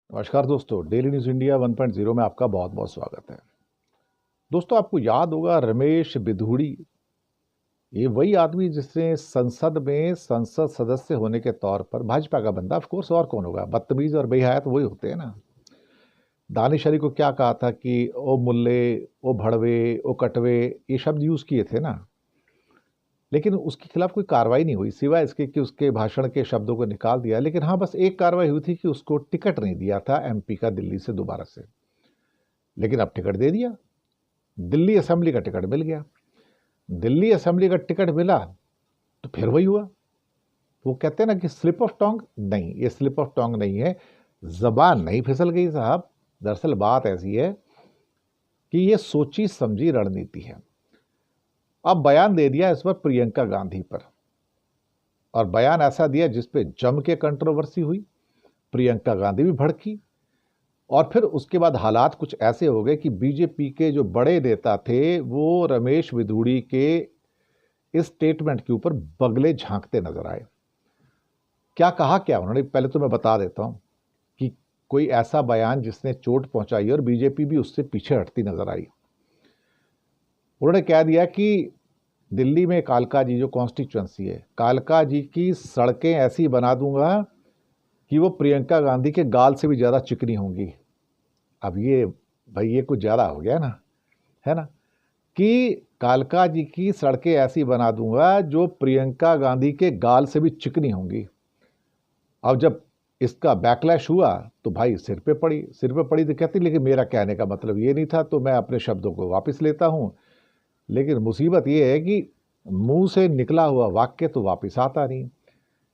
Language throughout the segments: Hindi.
नमस्कार दोस्तों, डेली न्यूज़ इंडिया 1.0 में आपका बहुत बहुत स्वागत है। दोस्तों, आपको याद होगा रमेश बिधूड़ी, ये वही आदमी जिसने संसद में संसद सदस्य होने के तौर पर भाजपा का बंदा, ऑफ कोर्स और कौन होगा, बदतमीज और बेहया तो वही होते हैं ना। दानिश अली को क्या कहा था कि ओ मुल्ले, ओ भड़वे, ओ कटवे, ये शब्द यूज़ किए थे ना। लेकिन उसके खिलाफ कोई कार्रवाई नहीं हुई सिवाय इसके कि उसके भाषण के शब्दों को निकाल दिया। लेकिन हाँ, बस एक कार्रवाई हुई थी कि उसको टिकट नहीं दिया था एमपी का दिल्ली से दोबारा से। लेकिन अब टिकट दे दिया, दिल्ली असेंबली का टिकट मिल गया। दिल्ली असेंबली का टिकट मिला तो फिर वही हुआ। वो कहते हैं ना कि स्लिप ऑफ टोंग, नहीं, ये स्लिप ऑफ टोंग नहीं है, जबान नहीं फिसल गई साहब। दरअसल बात ऐसी है कि ये सोची समझी रणनीति है। अब बयान दे दिया इस पर प्रियंका गांधी पर, और बयान ऐसा दिया जिसपे जम के कंट्रोवर्सी हुई, प्रियंका गांधी भी भड़की। और फिर उसके बाद हालात कुछ ऐसे हो गए कि बीजेपी के जो बड़े नेता थे वो रमेश बिधूड़ी के इस स्टेटमेंट के ऊपर बगले झांकते नजर आए। क्या कहा क्या उन्होंने, पहले तो मैं बता देता हूं कि कोई ऐसा बयान जिसने चोट पहुंचाई और बीजेपी भी उससे पीछे हटती नजर आई। उन्होंने कह दिया कि दिल्ली में कालका जी जो कॉन्स्टिट्यूंसी है, कालका जी की सड़कें ऐसी बना दूंगा कि वो प्रियंका गांधी के गाल से भी ज़्यादा चिकनी होंगी। अब ये भाई ये कुछ ज़्यादा हो गया ना, है ना, कि कालका जी की सड़कें ऐसी बना दूंगा जो प्रियंका गांधी के गाल से भी चिकनी होंगी। अब जब इसका बैकलैश हुआ तो भाई सिर पे पड़ी तो कहती लेकिन मेरा कहने का मतलब ये नहीं था, तो मैं अपने शब्दों को वापस लेता हूं। लेकिन मुसीबत ये है कि मुंह से निकला हुआ वाक्य तो वापस आता नहीं।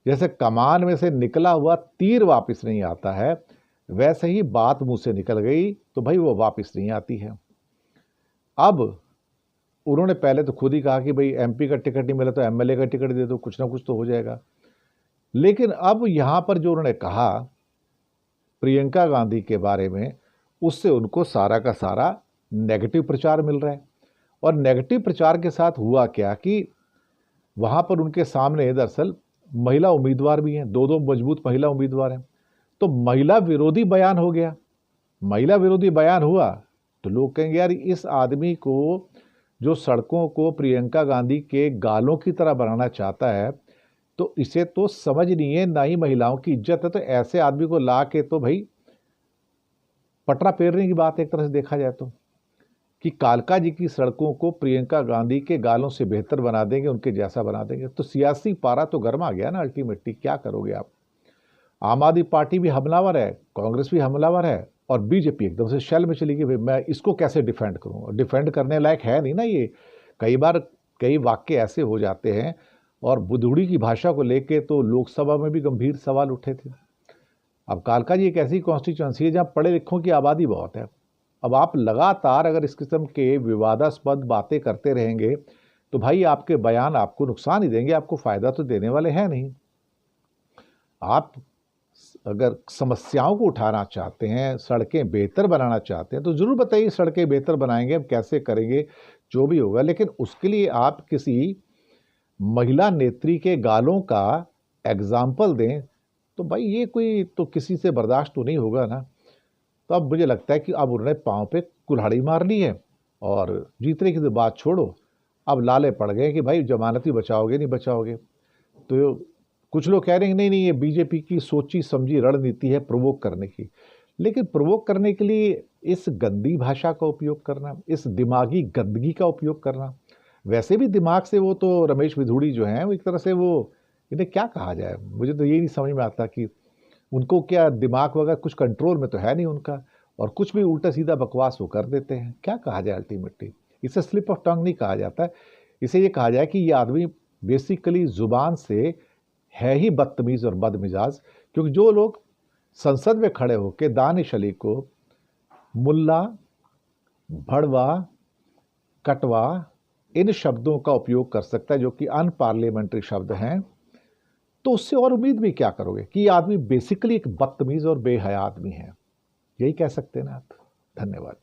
जैसे कमान में से निकला हुआ तीर वापस नहीं आता है, वैसे ही बात मुंह से निकल गई तो भाई वो वापस नहीं आती है। अब उन्होंने पहले तो खुद ही कहा कि भाई एमपी का टिकट नहीं मिला तो एमएलए का टिकट दे दो, कुछ ना कुछ तो हो जाएगा। लेकिन अब यहां पर जो उन्होंने कहा प्रियंका गांधी के बारे में, उससे उनको सारा का सारा नेगेटिव प्रचार मिल रहा है। और नेगेटिव प्रचार के साथ हुआ क्या कि वहां पर उनके सामने दरअसल महिला उम्मीदवार भी हैं, दो दो मजबूत महिला उम्मीदवार हैं। तो महिला विरोधी बयान हो गया। महिला विरोधी बयान हुआ तो लोग कहेंगे यार इस आदमी को जो सड़कों को प्रियंका गांधी के गालों की तरह बनाना चाहता है, तो इसे तो समझ नहीं है, ना ही महिलाओं की इज्जत है। तो ऐसे आदमी को ला के तो भाई पटरा फेरने की बात एक तरह से देखा जाए तो, कि कालका जी की सड़कों को प्रियंका गांधी के गालों से बेहतर बना देंगे, उनके जैसा बना देंगे। तो सियासी पारा तो गर्मा गया ना। अल्टीमेटली क्या करोगे आप? आम आदमी पार्टी भी हमलावर है, कांग्रेस भी हमलावर है, और बीजेपी एकदम से शेल में चली गई। मैं इसको कैसे डिफेंड करूं? डिफेंड करने लायक है नहीं ना ये। कई बार कई वाक्य ऐसे हो जाते हैं, और बुधुड़ी की भाषा को लेके तो लोकसभा में भी गंभीर सवाल उठे थे। अब कालका जी एक ऐसी कॉन्स्टिट्यूंसी है जहां पढ़े लिखों की आबादी बहुत है। अब आप लगातार अगर इस किस्म के विवादास्पद बातें करते रहेंगे तो भाई आपके बयान आपको नुकसान ही देंगे, आपको फायदा तो देने वाले हैं नहीं। आप अगर समस्याओं को उठाना चाहते हैं, सड़कें बेहतर बनाना चाहते हैं, तो जरूर बताइए सड़कें बेहतर बनाएंगे, हम कैसे करेंगे, जो भी होगा। लेकिन उसके लिए आप किसी महिला नेत्री के गालों का एग्जाम्पल दें तो भाई ये कोई तो किसी से बर्दाश्त तो नहीं होगा ना। तो अब मुझे लगता है कि अब उन्होंने पाँव पे कुल्हाड़ी मार ली है, और जीतने की तो बात छोड़ो, अब लाले पड़ गए कि भाई जमानती बचाओगे नहीं बचाओगे। तो कुछ लोग कह रहे हैं नहीं नहीं, ये बीजेपी की सोची समझी रणनीति है प्रोवोक करने की। लेकिन प्रोवोक करने के लिए इस गंदी भाषा का उपयोग करना, इस दिमागी गंदगी का उपयोग करना, वैसे भी दिमाग से वो तो रमेश बिधूड़ी जो हैं वो एक तरह से वो, इन्हें क्या कहा जाए, मुझे तो यही नहीं समझ में आता कि उनको क्या दिमाग वगैरह कुछ कंट्रोल में तो है नहीं उनका, और कुछ भी उल्टा सीधा बकवास वो कर देते हैं। क्या कहा जाए अल्टीमेटली? इसे स्लिप ऑफ टंग नहीं कहा जाता, इसे ये कहा जाए कि ये आदमी बेसिकली जुबान से है ही बदतमीज और बदमिजाज। क्योंकि जो लोग संसद में खड़े होकर दानिश अली को मुल्ला, भड़वा, कटवा, इन शब्दों का उपयोग कर सकता है जो कि अनपार्लियामेंट्री शब्द हैं, तो उससे और उम्मीद भी क्या करोगे कि ये आदमी बेसिकली एक बदतमीज और बेहया आदमी है। यही कह सकते हैं ना आप। धन्यवाद।